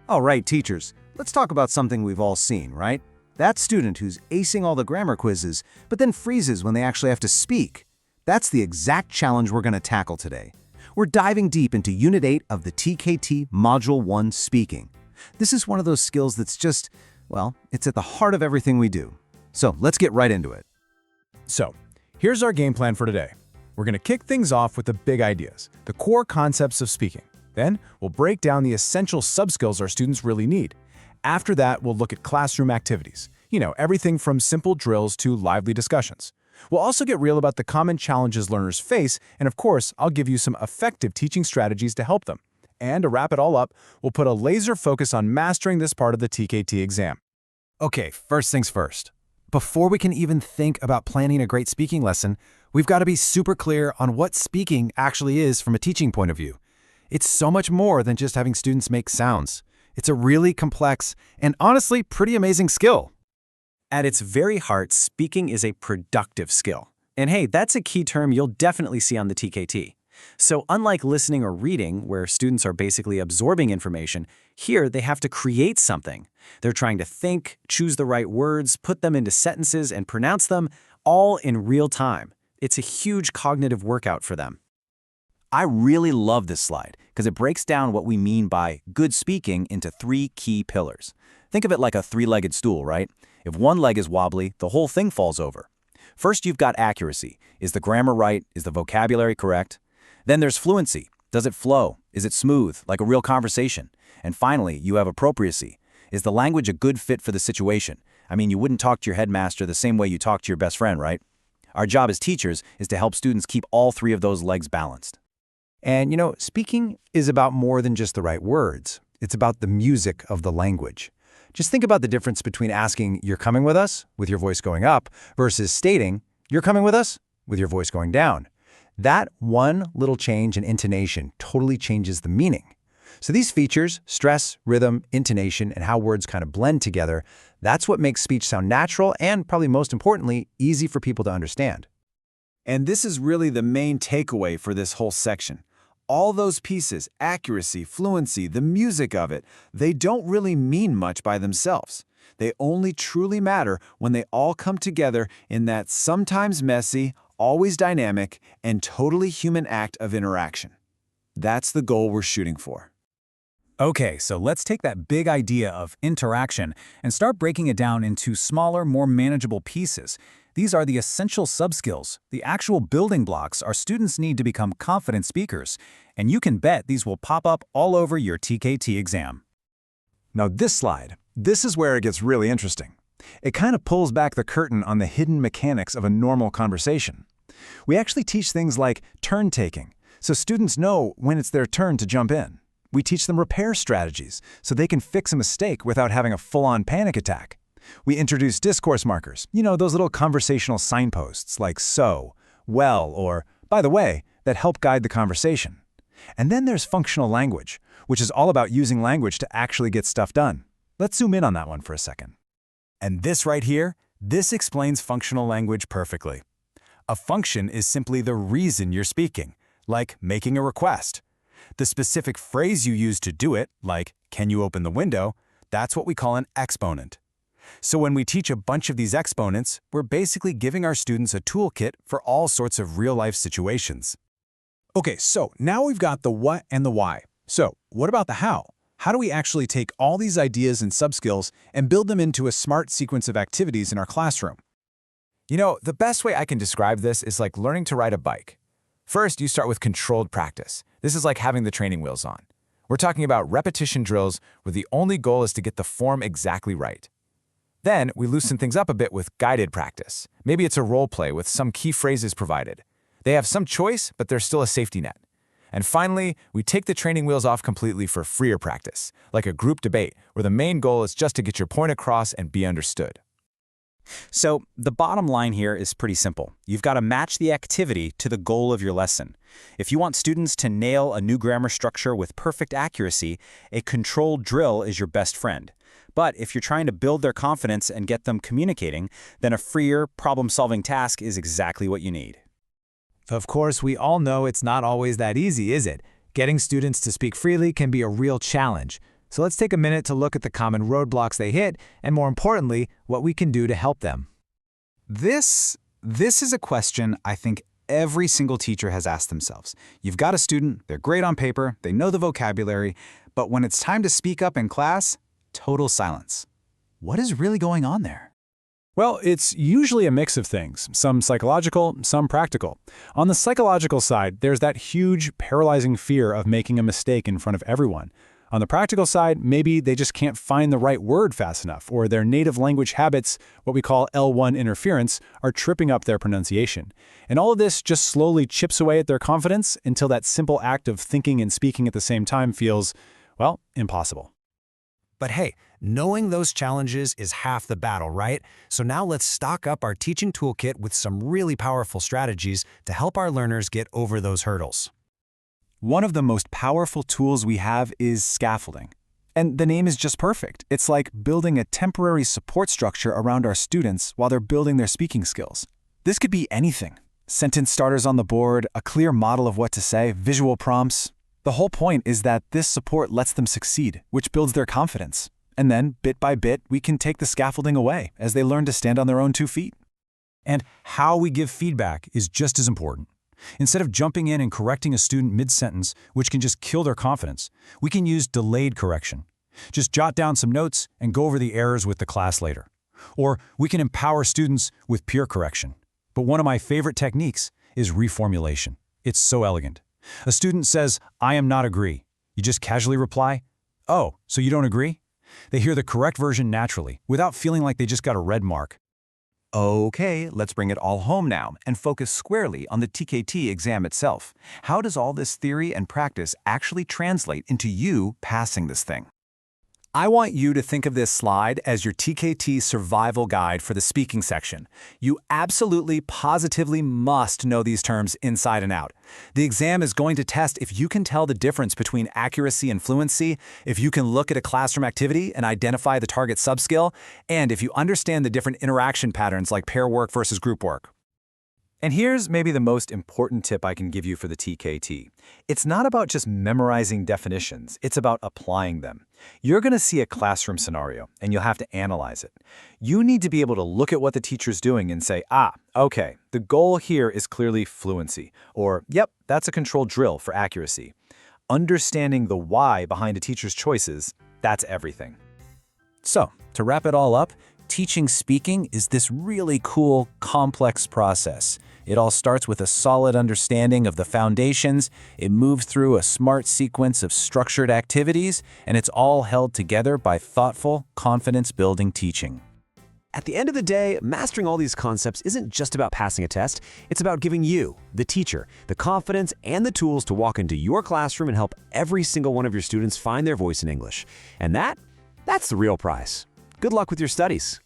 All right, teachers, let's talk about something we've all seen, right? That student who's acing all the grammar quizzes, but then freezes when they actually have to speak. That's the exact challenge we're going to tackle today. We're diving deep into Unit 8 of the TKT Module 1 Speaking. This is one of those skills that's just, well, it's at the heart of everything we do. So let's get right into it. So, here's our game plan for today. We're going to kick things off with the big ideas, the core concepts of speaking. Then, we'll break down the essential sub-skills our students really need. After that, we'll look at classroom activities. Everything from simple drills to lively discussions. We'll also get real about the common challenges learners face, and of course, I'll give you some effective teaching strategies to help them. And to wrap it all up, we'll put a laser focus on mastering this part of the TKT exam. Okay, first things first. Before we can even think about planning a great speaking lesson, we've got to be super clear on what speaking actually is from a teaching point of view. It's so much more than just having students make sounds. It's a really complex and honestly pretty amazing skill. At its very heart, speaking is a productive skill. And hey, that's a key term you'll definitely see on the TKT. So unlike listening or reading, where students are basically absorbing information, here they have to create something. They're trying to think, choose the right words, put them into sentences, and pronounce them all in real time. It's a huge cognitive workout for them. I really love this slide because it breaks down what we mean by good speaking into 3 key pillars. Think of it like a 3-legged stool, right? If one leg is wobbly, the whole thing falls over. First, you've got accuracy. Is the grammar right? Is the vocabulary correct? Then there's fluency. Does it flow? Is it smooth, like a real conversation? And finally, you have appropriacy. Is the language a good fit for the situation? I mean, you wouldn't talk to your headmaster the same way you talk to your best friend, right? Our job as teachers is to help students keep all 3 of those legs balanced. And speaking is about more than just the right words. It's about the music of the language. Just think about the difference between asking, "You're coming with us?" with your voice going up, versus stating, "You're coming with us?" with your voice going down. That one little change in intonation totally changes the meaning. So these features, stress, rhythm, intonation, and how words kind of blend together, that's what makes speech sound natural and, probably most importantly, easy for people to understand. And this is really the main takeaway for this whole section. All those pieces, accuracy, fluency, the music of it, they don't really mean much by themselves. They only truly matter when they all come together in that sometimes messy, always dynamic, and totally human act of interaction. That's the goal we're shooting for. Okay, so let's take that big idea of interaction and start breaking it down into smaller, more manageable pieces. These are the essential sub-skills, the actual building blocks our students need to become confident speakers, and you can bet these will pop up all over your TKT exam. Now this is where it gets really interesting. It kind of pulls back the curtain on the hidden mechanics of a normal conversation. We actually teach things like turn-taking, so students know when it's their turn to jump in. We teach them repair strategies, so they can fix a mistake without having a full-on panic attack. We introduce discourse markers, those little conversational signposts like so, well, or by the way, that help guide the conversation. And then there's functional language, which is all about using language to actually get stuff done. Let's zoom in on that one for a second. And this right here, this explains functional language perfectly. A function is simply the reason you're speaking, like making a request. The specific phrase you use to do it, like, "Can you open the window?" that's what we call an exponent. So when we teach a bunch of these exponents, we're basically giving our students a toolkit for all sorts of real-life situations. Okay, so now we've got the what and the why. So what about the how? How do we actually take all these ideas and sub-skills and build them into a smart sequence of activities in our classroom? The best way I can describe this is like learning to ride a bike. First, you start with controlled practice. This is like having the training wheels on. We're talking about repetition drills where the only goal is to get the form exactly right. Then, we loosen things up a bit with guided practice. Maybe it's a role play with some key phrases provided. They have some choice, but there's still a safety net. And finally, we take the training wheels off completely for freer practice, like a group debate, where the main goal is just to get your point across and be understood. So the bottom line here is pretty simple. You've got to match the activity to the goal of your lesson. If you want students to nail a new grammar structure with perfect accuracy, a controlled drill is your best friend. But if you're trying to build their confidence and get them communicating, then a freer, problem-solving task is exactly what you need. Of course, we all know it's not always that easy, is it? Getting students to speak freely can be a real challenge. So let's take a minute to look at the common roadblocks they hit, and more importantly, what we can do to help them. This is a question I think every single teacher has asked themselves. You've got a student, they're great on paper, they know the vocabulary, but when it's time to speak up in class, total silence. What is really going on there? Well, it's usually a mix of things, some psychological, some practical. On the psychological side, there's that huge, paralyzing fear of making a mistake in front of everyone. On the practical side, maybe they just can't find the right word fast enough, or their native language habits, what we call L1 interference, are tripping up their pronunciation. And all of this just slowly chips away at their confidence until that simple act of thinking and speaking at the same time feels, well, impossible. But hey, knowing those challenges is half the battle, right? So now let's stock up our teaching toolkit with some really powerful strategies to help our learners get over those hurdles. One of the most powerful tools we have is scaffolding. And the name is just perfect. It's like building a temporary support structure around our students while they're building their speaking skills. This could be anything. Sentence starters on the board, a clear model of what to say, visual prompts. The whole point is that this support lets them succeed, which builds their confidence. And then, bit by bit, we can take the scaffolding away as they learn to stand on their own 2 feet. And how we give feedback is just as important. Instead of jumping in and correcting a student mid-sentence, which can just kill their confidence, we can use delayed correction. Just jot down some notes and go over the errors with the class later. Or we can empower students with peer correction. But one of my favorite techniques is reformulation. It's so elegant. A student says, "I am not agree." You just casually reply, "Oh, so you don't agree?" They hear the correct version naturally, without feeling like they just got a red mark. Okay, let's bring it all home now and focus squarely on the TKT exam itself. How does all this theory and practice actually translate into you passing this thing? I want you to think of this slide as your TKT survival guide for the speaking section. You absolutely, positively must know these terms inside and out. The exam is going to test if you can tell the difference between accuracy and fluency, if you can look at a classroom activity and identify the target subskill, and if you understand the different interaction patterns like pair work versus group work. And here's maybe the most important tip I can give you for the TKT. It's not about just memorizing definitions, it's about applying them. You're going to see a classroom scenario, and you'll have to analyze it. You need to be able to look at what the teacher's doing and say, okay, the goal here is clearly fluency, or, yep, that's a controlled drill for accuracy. Understanding the why behind a teacher's choices, that's everything. So, to wrap it all up, teaching speaking is this really cool, complex process. It all starts with a solid understanding of the foundations, it moves through a smart sequence of structured activities, and it's all held together by thoughtful, confidence-building teaching. At the end of the day, mastering all these concepts isn't just about passing a test, it's about giving you, the teacher, the confidence and the tools to walk into your classroom and help every single one of your students find their voice in English. And that's the real prize. Good luck with your studies.